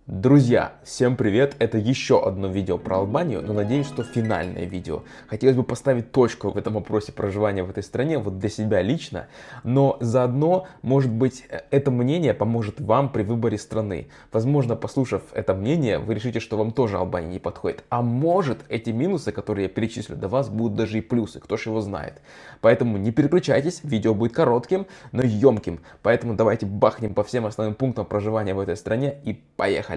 Друзья, всем привет! Это еще одно видео про Албанию, но надеюсь, что финальное видео. Хотелось бы поставить точку в этом вопросе проживания в этой стране, вот для себя лично, но заодно, может быть, это мнение поможет вам при выборе страны. Возможно, послушав это мнение, вы решите, что вам тоже Албания не подходит. А может, эти минусы, которые я перечислю, для вас будут даже и плюсы, кто ж его знает. Поэтому не переключайтесь, видео будет коротким, но емким. Поэтому давайте бахнем по всем основным пунктам проживания в этой стране и поехали!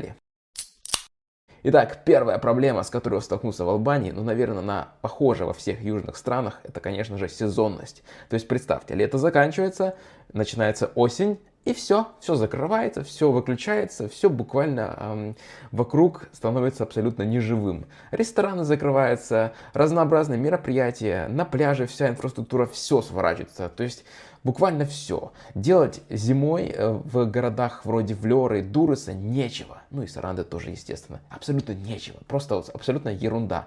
Итак, первая проблема, с которой я столкнулся в Албании, ну, наверное, она похожа во всех южных странах, это, конечно же, сезонность. То есть, представьте, лето заканчивается, начинается осень, и все закрывается, все выключается, все буквально вокруг становится абсолютно неживым. Рестораны закрываются, разнообразные мероприятия, на пляже вся инфраструктура, все сворачивается. То есть буквально все. Делать зимой в городах вроде Влёры, Дуреса нечего. Ну и Саранды тоже, естественно. Абсолютно нечего. Просто вот абсолютно ерунда.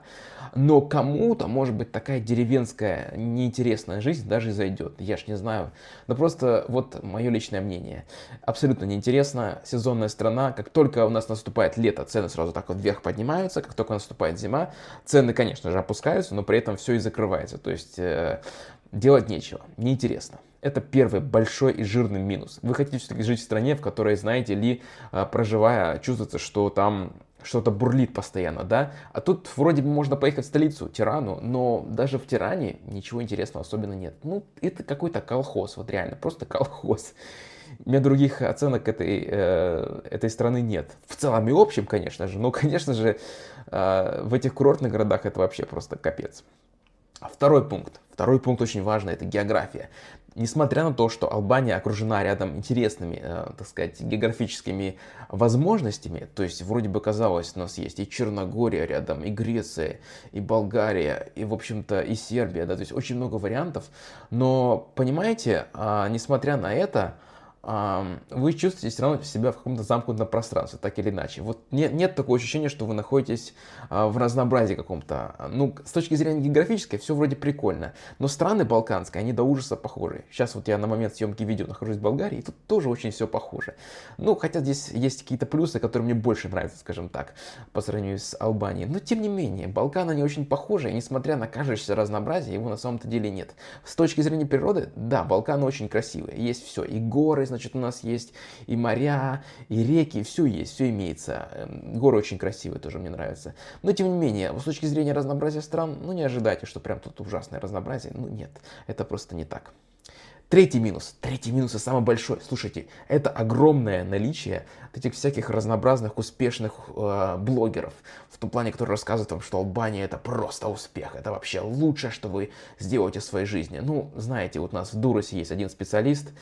Но кому-то, может быть, такая деревенская неинтересная жизнь даже зайдет. Я ж не знаю. Но просто вот мое личное мнение. Абсолютно неинтересно. Сезонная страна. Как только у нас наступает лето, цены сразу так вот вверх поднимаются. Как только наступает зима, цены, конечно же, опускаются, но при этом все и закрывается. То есть делать нечего. Неинтересно. Это первый большой и жирный минус. Вы хотите все-таки жить в стране, в которой, знаете ли, проживая, чувствуется, что там что-то бурлит постоянно, да? А тут вроде бы можно поехать в столицу, Тирану, но даже в Тиране ничего интересного особенно нет. Ну, это какой-то колхоз, вот реально, просто колхоз. У меня других оценок этой страны нет. В целом и общем, конечно же, но, конечно же, в этих курортных городах это вообще просто капец. Второй пункт очень важный, это география. Несмотря на то, что Албания окружена рядом интересными, так сказать, географическими возможностями, то есть вроде бы казалось, у нас есть и Черногория рядом, и Греция, и Болгария, и, в общем-то, и Сербия, да, то есть очень много вариантов, но, понимаете, несмотря на это, вы чувствуете все равно себя в каком-то замкнутом пространстве, так или иначе. Вот нет такого ощущения, что вы находитесь в разнообразии каком-то. Ну, с точки зрения географической, все вроде прикольно. Но страны балканские, они до ужаса похожи. Сейчас вот я на момент съемки видео нахожусь в Болгарии, и тут тоже очень все похоже. Ну, хотя здесь есть какие-то плюсы, которые мне больше нравятся, скажем так, по сравнению с Албанией. Но, тем не менее, Балканы, они очень похожи, и несмотря на кажущееся разнообразие, его на самом-то деле нет. С точки зрения природы, да, Балканы очень красивые. Есть все, и горы, значит, у нас есть и моря, и реки, все есть, все имеется. Горы очень красивые, тоже мне нравятся. Но, тем не менее, с точки зрения разнообразия стран, ну, не ожидайте, что прям тут ужасное разнообразие. Ну, нет, это просто не так. Третий минус и самый большой. Слушайте, это огромное наличие этих всяких разнообразных успешных блогеров. В том плане, которые рассказывают вам, что Албания это просто успех. Это вообще лучшее, что вы сделаете в своей жизни. Ну, знаете, вот у нас в Дуросе есть один специалист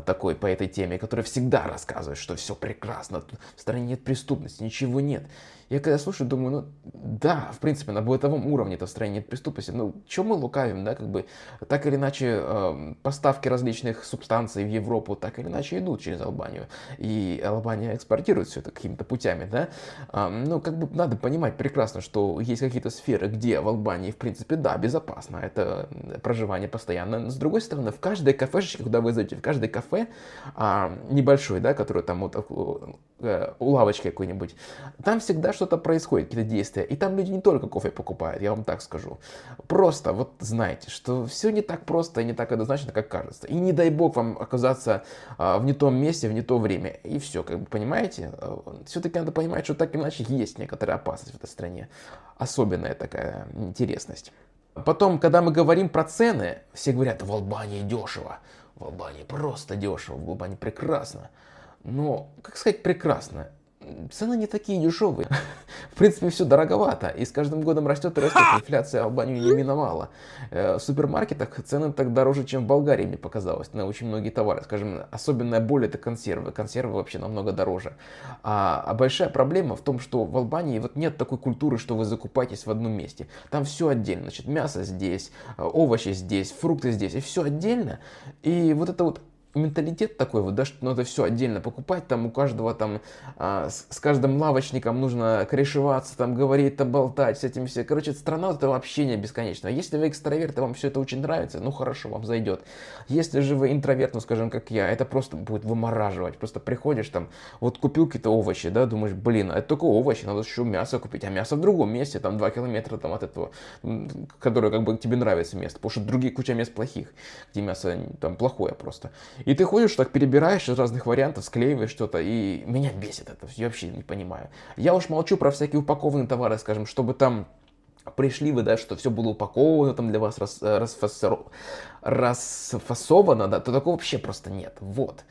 такой по этой теме, который всегда рассказывает, что все прекрасно. В стране нет преступности, ничего нет. Я когда слушаю, думаю, ну да, в принципе, на бытовом уровне это в стране нет преступности. Ну, что мы лукавим, да, как бы, так или иначе, поставки различных субстанций в Европу так или иначе идут через Албанию. И Албания экспортирует все это какими-то путями, да. Ну, как бы надо понимать прекрасно, что есть какие-то сферы, где в Албании, в принципе, да, безопасно. Это проживание постоянно. Но, с другой стороны, в каждой кафешечке, куда вы зайдете, в каждой кафе небольшой, да, который там вот у лавочки какой-нибудь, там всегда что-то происходит, какие-то действия. И там люди не только кофе покупают, я вам так скажу. Просто вот знайте, что все не так просто и не так однозначно, как кажется. И не дай бог вам оказаться в не том месте, в не то время. И все, как бы понимаете. Все-таки надо понимать, что так или иначе есть некоторая опасность в этой стране. Особенная такая интересность. Потом, когда мы говорим про цены, все говорят, в Албании дешево. В Албании просто дешево, в Албании прекрасно. Но, как сказать, прекрасно. Цены не такие дешевые. В принципе, все дороговато. И с каждым годом растет и растет. Инфляция Албанию не миновала. В супермаркетах цены так дороже, чем в Болгарии, мне показалось, на очень многие товары. Скажем, особенная боль — это консервы. Консервы вообще намного дороже. А большая проблема в том, что в Албании вот нет такой культуры, что вы закупаетесь в одном месте. Там все отдельно. Значит, мясо здесь, овощи здесь, фрукты здесь. И все отдельно. И вот это вот менталитет такой вот, да, что надо все отдельно покупать, там у каждого там, с каждым лавочником нужно корешеваться, там говорить, там болтать, с этим все. Короче, страна вот этого общения бесконечно. Если вы экстраверт, и вам все это очень нравится, ну хорошо, вам зайдет. Если же вы интроверт, ну скажем, как я, это просто будет вымораживать. Просто приходишь там, вот купил какие-то овощи, да, думаешь, блин, это только овощи, надо еще мясо купить, а мясо в другом месте, там 2 километра там от этого, которое как бы тебе нравится место, потому что другие куча мест плохих, где мясо там плохое просто. И ты ходишь, так перебираешь из разных вариантов, склеиваешь что-то, и меня бесит это, я вообще не понимаю. Я уж молчу про всякие упакованные товары, скажем, чтобы там пришли вы, да, что все было упаковано там для вас, расфасовано, да, то такого вообще просто нет, вот.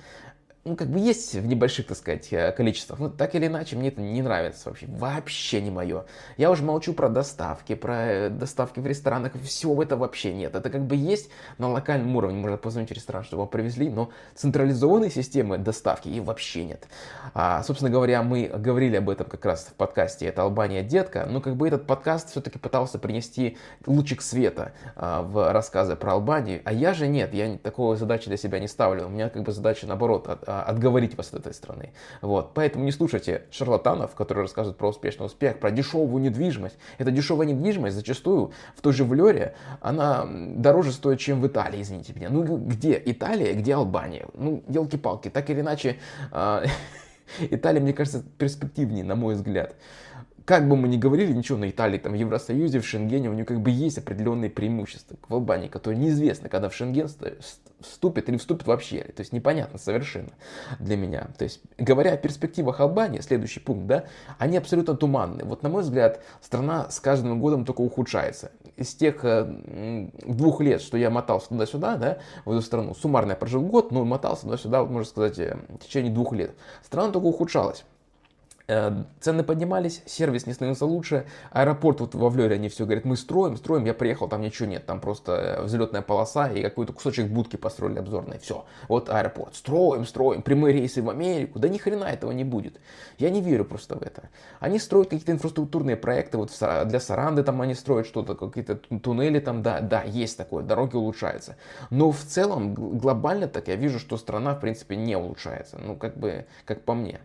Ну, как бы есть в небольших, так сказать, количествах, но так или иначе мне это не нравится вообще не мое. Я уже молчу про доставки в ресторанах, всего этого вообще нет. Это как бы есть на локальном уровне, можно позвонить в ресторан, чтобы его привезли, но централизованной системы доставки и вообще нет. Собственно говоря, мы говорили об этом как раз в подкасте «Это Албания, детка», но как бы этот подкаст все-таки пытался принести лучик света в рассказы про Албанию, а я же нет, я такой задачи для себя не ставлю, у меня как бы задача наоборот отговорить вас от этой страны. Вот. Поэтому не слушайте шарлатанов, которые рассказывают про успешный успех, про дешевую недвижимость. Эта дешевая недвижимость зачастую в той же Влёре, она дороже стоит, чем в Италии, извините меня. Ну где Италия, где Албания? Ну, елки-палки, так или иначе, Италия, мне кажется, перспективнее, на мой взгляд. Как бы мы ни говорили, ничего, на Италии, там, в Евросоюзе, в Шенгене, у нее как бы есть определенные преимущества к Албании, которые неизвестно, когда в Шенген вступит или вступит вообще. То есть непонятно совершенно для меня. То есть, говоря о перспективах Албании, следующий пункт, да, они абсолютно туманные. Вот, на мой взгляд, страна с каждым годом только ухудшается. Из тех 2 лет, что я мотался туда-сюда, да, в эту страну, суммарно я прожил год, но мотался туда-сюда, вот, можно сказать, в течение 2 лет. Страна только ухудшалась. Цены поднимались, сервис не становился лучше, аэропорт вот во Влёре, они все говорят, мы строим, я приехал, там ничего нет, там просто взлетная полоса и какой-то кусочек будки построили обзорной, все, вот аэропорт, строим, прямые рейсы в Америку, да ни хрена этого не будет, я не верю просто в это. Они строят какие-то инфраструктурные проекты, вот для Саранды там они строят что-то, какие-то туннели там, да, есть такое, дороги улучшаются, но в целом глобально так я вижу, что страна в принципе не улучшается, ну как бы, как по мне.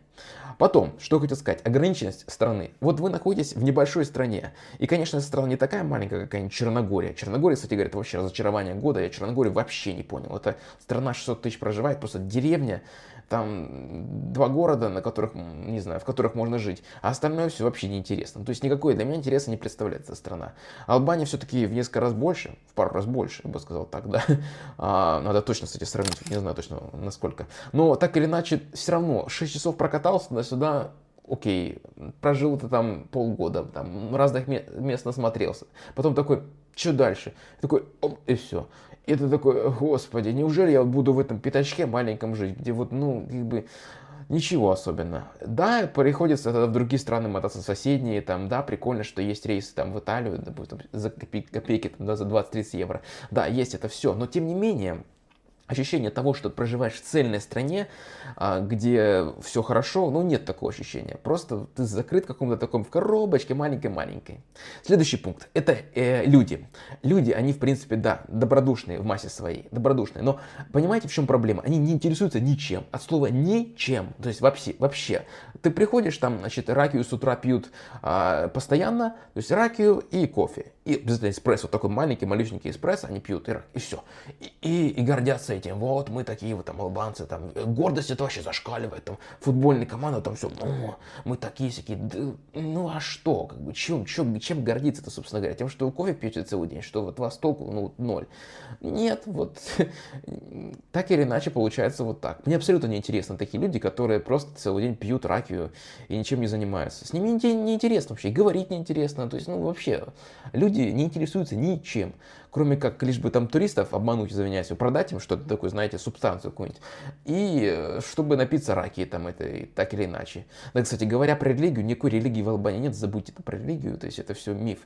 Потом, что хотел сказать, ограниченность страны. Вот вы находитесь в небольшой стране. И, конечно, страна не такая маленькая, какая-нибудь Черногория. Черногория, кстати говоря, это вообще разочарование года. Я Черногорию вообще не понял. Это страна 600 тысяч проживает, просто деревня. Там 2 города, на которых, не знаю, в которых можно жить. А остальное все вообще неинтересно. То есть никакой для меня интереса не представляет эта страна. Албания все-таки в несколько раз больше, в пару раз больше, я бы сказал так, да. Надо точно, кстати, сравнить, не знаю точно насколько. Но так или иначе, все равно 6 часов прокатался туда-сюда, окей, прожил ты там полгода, там разных мест насмотрелся. Потом такой, что дальше? Такой, оп, и все. И ты такой, господи, неужели я буду в этом пятачке маленьком жить, где вот, ну, как бы, ничего особенно. Да, приходится тогда в другие страны мотаться, соседние, там, да, прикольно, что есть рейсы там в Италию, допустим, за копейки, там, да, за 20-30 евро. Да, есть это все, но тем не менее, ощущение того, что ты проживаешь в цельной стране, где все хорошо, ну нет такого ощущения. Просто ты закрыт в каком-то таком в коробочке маленькой-маленькой. Следующий пункт – это люди. Люди, они в принципе, да, добродушные в массе своей, добродушные. Но понимаете, в чем проблема? Они не интересуются ничем. От слова ничем. То есть вообще. Ты приходишь, там, значит, ракию с утра пьют постоянно, то есть ракию и кофе. И обязательно эспрессо, такой маленький, малюсенький эспрессо, они пьют, и все. И гордятся этим, вот мы такие вот там албанцы, там гордость это вообще зашкаливает, там футбольная команда, там все, мы такие-сякие, да, ну а что, как бы, чем гордиться-то, собственно говоря, тем, что вы кофе пьете целый день, что вот вас толку, ну, ноль. Нет, вот, так или иначе получается вот так. Мне абсолютно не интересны такие люди, которые просто целый день пьют ракию и ничем не занимаются. С ними не интересно вообще, говорить неинтересно, то есть, ну, вообще, люди не интересуются ничем, кроме как лишь бы там туристов обмануть, извиняюсь, продать им что-то такое, знаете, субстанцию какую-нибудь, и чтобы напиться раки там это, так или иначе. Да, кстати, говоря про религию, никакой религии в Албании нет, забудьте это про религию, то есть это все миф,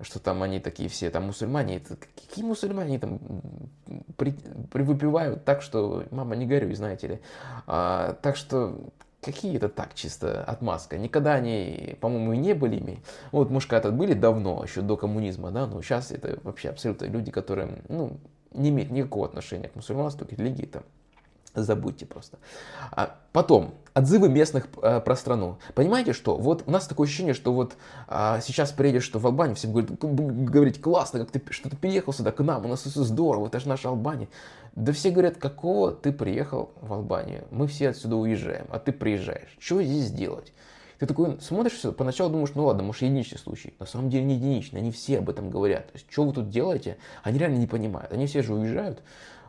что там они такие все, там мусульмане, это, какие мусульмане там выпивают так, что мама не горюй, знаете ли. Так что какие это так, чисто отмазка. Никогда они, по-моему, и не были ими. Вот, может, когда-то были давно, еще до коммунизма, да, но сейчас это вообще абсолютно люди, которые, ну, не имеют никакого отношения к мусульманству, к религии там. Забудьте просто. Потом, отзывы местных про страну. Понимаете, что вот у нас такое ощущение, что вот сейчас приедешь что в Албанию, все будут говорить, классно, как ты, что ты переехал сюда к нам, у нас все здорово, это же наша Албания. Да все говорят, какого ты приехал в Албанию? Мы все отсюда уезжаем, а ты приезжаешь. Что здесь делать? Ты такой смотришь все, поначалу думаешь, ну ладно, может единичный случай. На самом деле не единичный, они все об этом говорят. То есть, что вы тут делаете, они реально не понимают. Они все же уезжают.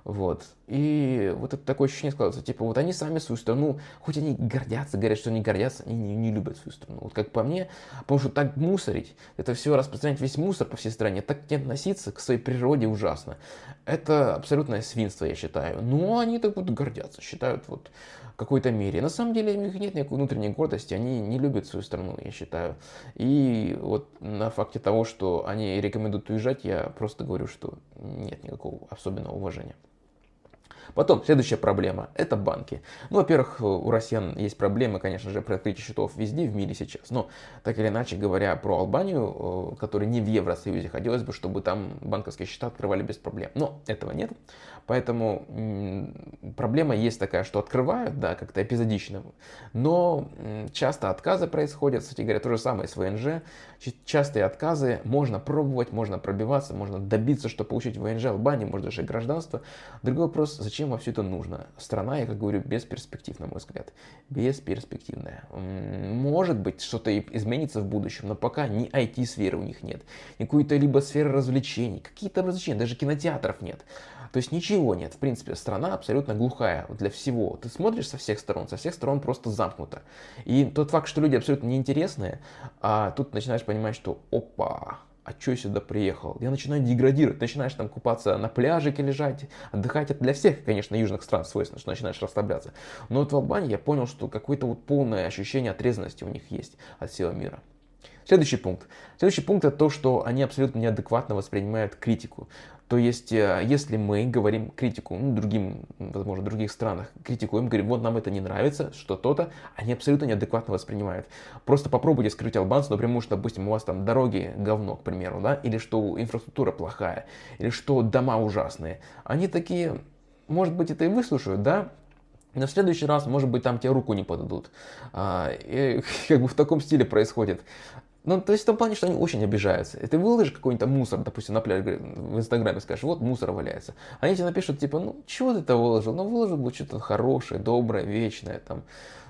Вот. И вот это такое ощущение складывается, типа, вот они сами свою страну, хоть они гордятся, говорят, что они гордятся, они не любят свою страну. Вот как по мне, потому что так мусорить, это все распространять весь мусор по всей стране, так не относиться к своей природе ужасно. Это абсолютное свинство, я считаю. Но они так вот гордятся, считают вот в какой-то мере. На самом деле у них нет никакой внутренней гордости, они не любят свою страну, я считаю. И вот на факте того, что они рекомендуют уезжать, я просто говорю, что нет никакого особенного уважения. Потом, следующая проблема – это банки. Ну, во-первых, у россиян есть проблемы, конечно же, при открытии счетов везде в мире сейчас. Но, так или иначе, говоря про Албанию, которая не в Евросоюзе, хотелось бы, чтобы там банковские счета открывали без проблем. Но этого нет. Поэтому проблема есть такая, что открывают, да, как-то эпизодично. Но часто отказы происходят. Кстати говоря, то же самое с ВНЖ. Частые отказы. Можно пробовать, можно пробиваться, можно добиться, что получить ВНЖ Албании, может даже и гражданство. Другой вопрос, зачем вам все это нужно? Страна, я как говорю, без перспектив, на мой взгляд. Бесперспективная. Может быть, что-то изменится в будущем, но пока ни IT-сферы у них нет, ни какой-то либо сферы развлечений, какие-то развлечения, даже кинотеатров нет. То есть ничего нет. В принципе, страна абсолютно глухая для всего. Ты смотришь со всех сторон просто замкнуто. И тот факт, что люди абсолютно неинтересные, а тут начинаешь понимать, что опа, а что я сюда приехал? Я начинаю деградировать, начинаешь там купаться на пляжике лежать, отдыхать. Это для всех, конечно, южных стран свойственно, что начинаешь расслабляться. Но вот в Албании я понял, что какое-то вот полное ощущение отрезанности у них есть от всего мира. Следующий пункт. Следующий пункт это то, что они абсолютно неадекватно воспринимают критику. То есть, если мы говорим критику другим, возможно, в других странах, критикуем, говорим, вот нам это не нравится, что то-то, они абсолютно неадекватно воспринимают. Просто попробуйте скрыть албанцев, например, что, допустим, у вас там дороги говно, к примеру, да, или что инфраструктура плохая, или что дома ужасные. Они такие, может быть, это и выслушают, да, но в следующий раз, может быть, там тебе руку не подадут. И, как бы в таком стиле происходит. Ну, то есть в том плане, что они очень обижаются. И ты выложишь какой-нибудь мусор, допустим, на пляже, в Инстаграме скажешь, вот мусор валяется. Они тебе напишут, типа, ну, чего ты это выложил? Ну, выложил бы что-то хорошее, доброе, вечное, там.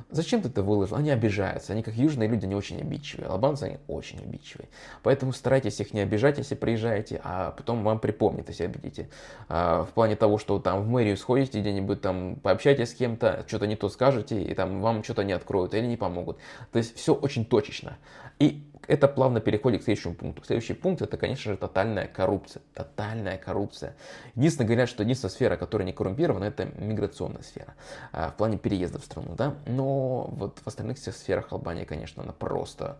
Зачем ты это выложил? Они обижаются. Они, как южные люди, не очень обидчивые. Албанцы, они очень обидчивые. Поэтому старайтесь их не обижать, если приезжаете, а потом вам припомнят, если обидите. В плане того, что там в мэрию сходите где-нибудь, там, пообщайтесь с кем-то, что-то не то скажете, и там вам что-то не откроют или не помогут. То есть все очень точечно. И это плавно переходит к следующему пункту. Следующий пункт это, конечно же, тотальная коррупция. Тотальная коррупция. Единственное, говорят, что единственная сфера, которая не коррумпирована, это миграционная сфера. В плане переезда в страну, да. Но вот в остальных всех сферах Албания, конечно, она просто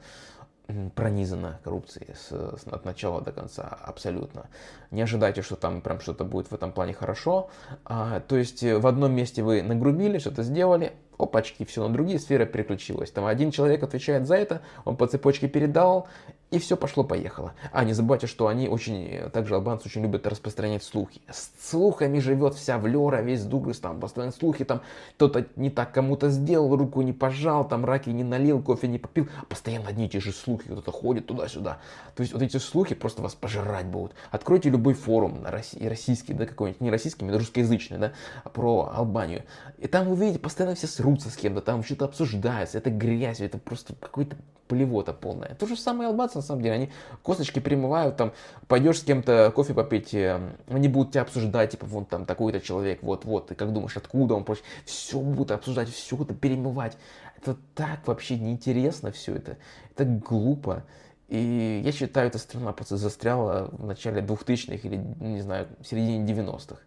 пронизана коррупцией от начала до конца, абсолютно. Не ожидайте, что там прям что-то будет в этом плане хорошо. То есть в одном месте вы нагрубили, что-то сделали, опачки, все, на другие сферы переключилось. Там один человек отвечает за это, он по цепочке передал, и все пошло-поехало. Не забывайте, что они очень, также албанцы очень любят распространять слухи. С слухами живет вся Влера, весь Дуглас, там постоянно слухи, там кто-то не так кому-то сделал, руку не пожал, там раки не налил, кофе не попил. Постоянно одни и те же слухи, кто-то ходит туда-сюда. То есть вот эти слухи просто вас пожирать будут. Откройте любой форум российский, да, какой-нибудь, не российский, а русскоязычный, да, про Албанию. И там вы видите, постоянно все срутся с кем-то, там что-то обсуждается, это грязь, это просто какой-то плевота полная. То же самое албанцы, на самом деле, они косточки перемывают, там, пойдешь с кем-то кофе попить, они будут тебя обсуждать, типа, вон там такой-то человек, вот, ты как думаешь, откуда он, прочее, все будут обсуждать, все это перемывать. Это так вообще неинтересно все это глупо. И я считаю, эта страна просто застряла в начале 2000-х или, не знаю, в середине 90-х.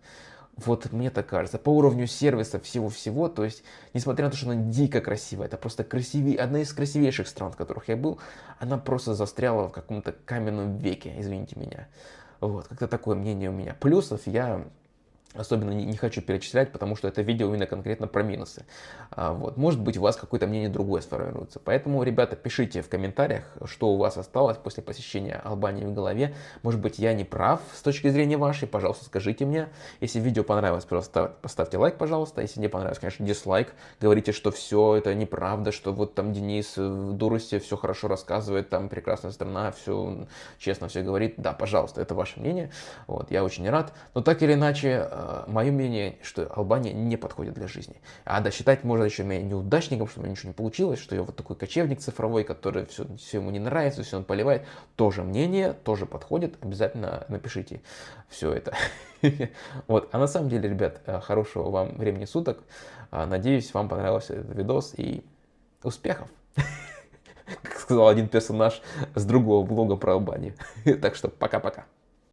Вот мне так кажется. По уровню сервиса всего-всего, то есть, несмотря на то, что она дико красивая, это просто одна из красивейших стран, в которых я был, она просто застряла в каком-то каменном веке, извините меня. Вот, как-то такое мнение у меня. Плюсов я Особенно не хочу перечислять, потому что это видео именно конкретно про минусы. Вот. Может быть, у вас какое-то мнение другое сформируется. Поэтому, ребята, пишите в комментариях, что у вас осталось после посещения Албании в голове. Может быть, я не прав с точки зрения вашей. Пожалуйста, скажите мне. Если видео понравилось, просто поставьте лайк, пожалуйста. Если не понравилось, конечно, дизлайк. Говорите, что все это неправда, что вот там Денис в Дурусе все хорошо рассказывает, там прекрасная страна, все честно все говорит. Да, пожалуйста, это ваше мнение. Вот, я очень рад. Но так или иначе, мое мнение, что Албания не подходит для жизни. А да, считать можно еще меня неудачником, что у меня ничего не получилось, что я вот такой кочевник цифровой, который все ему не нравится, все он поливает. Тоже мнение, тоже подходит. Обязательно напишите все это. Вот. А на самом деле, ребят, хорошего вам времени суток. Надеюсь, вам понравился этот видос и успехов. Как сказал один персонаж с другого блога про Албанию. Так что пока-пока.